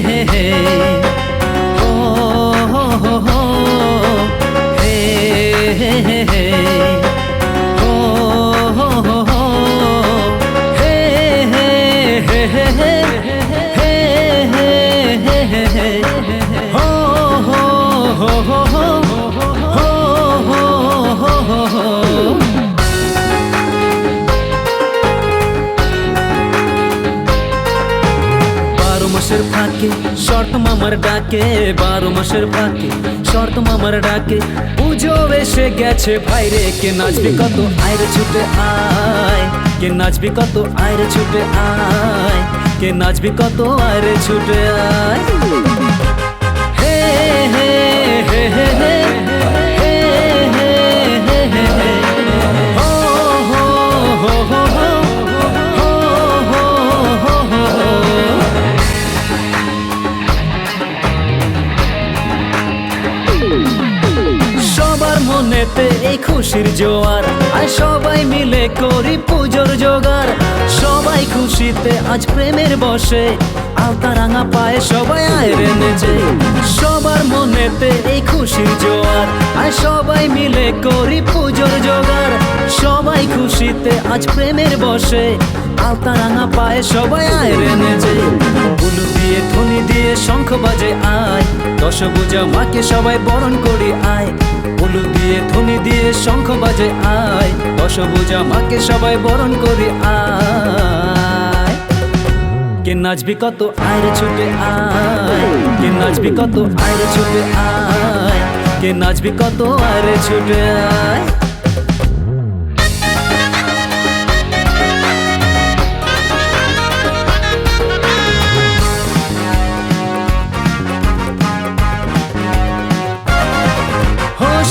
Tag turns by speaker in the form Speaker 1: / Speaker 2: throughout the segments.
Speaker 1: হে হে হো হো হো হো হে হে হে হে হো হো হো হো হে হে হে হে হে হে হে হে হে হো হো হো হো হো হো হো হো হো। মাসের ফাঁকে শর্ত মামার ডাকে, 12 মাসের ফাঁকে শর্ত মামার ডাকে, পুজো এসে গেছে ভাইরে, কে নাচবি কত আয়রে ছুটে আয়, কে নাচবি কত আয়রে ছুটে আয়, কে নাচবি কত আয়রে ছুটে আয়। হে হে হে হে হে হে হে হে হে হে হো হো হো হো হো হো হো হো হো। সবার মনেতে এই খুশির জোয়ার, আর সবাই মিলে করি পুজোর জোগাড়, সবাই খুশিতে আজ প্রেমের বসে, আলতা রাঙা পায়ে সবাই আয়রে নেচে। সবার মনেতে এই খুশির জোয়ার, আর সবাই মিলে করি পুজোর জোগাড়, সবাই খুশিতে আজ প্রেমের বসে, আলতা রাঙা পায়ে সবাই আয়রে নেচে। বুলু দিয়ে ধ্বনি দিয়ে শঙ্খ বাজে আয়, দশভুজা মাকে সবাই বরণ করি আয়, বুলু দিয়ে ধ্বনি দিয়ে শঙ্খ বাজে আয়, দশভুজা মাকে সবাই বরণ করি আয়। কে নাচবি কত আয়রে ছুটে আয়, কে নাচবি কত আয়রে ছুটে আয়, কে নাচবি কত আয়রে ছুটে আয়।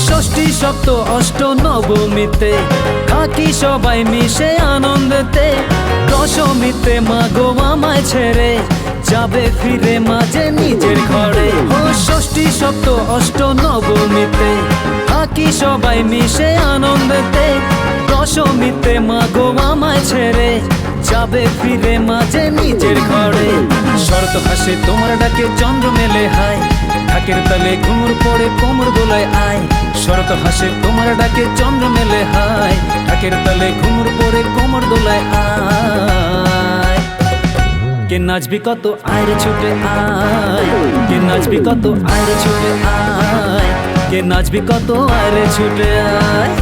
Speaker 1: ষষ্ঠী সপ্ত অষ্ট নবমীতে থাকি সবাই মিশে আনন্দেতে, দশমীতে মা গো আমায় ছেড়ে যাবে ফিরে মাঝে নিজের ঘরে। ও ষষ্ঠী সপ্ত অষ্ট নবমীতে থাকি সবাই মিশে আনন্দেতে, দশমীতে মা গো আমায় ছেড়ে যাবে ফিরে মাঝে নিজের ঘরে। শরৎ হাসে তোমার ডাকে চন্দ্র মেলে হায়, ঢাকের তালে ঘুমুর পড়ে কোমর দোলায় আয়, শরৎ হাসে তোমার ডাকে চন্দ্র মেলে হায়, ঢাকের তালে ঘুমুর পড়ে কোমর দোলায় আয়। কে নাচবি কত আয়রে ছুটে আয়, কে নাচবি কত আয়রে ছুটে আয়, কে নাচবি কত আয়রে ছুটে আয়।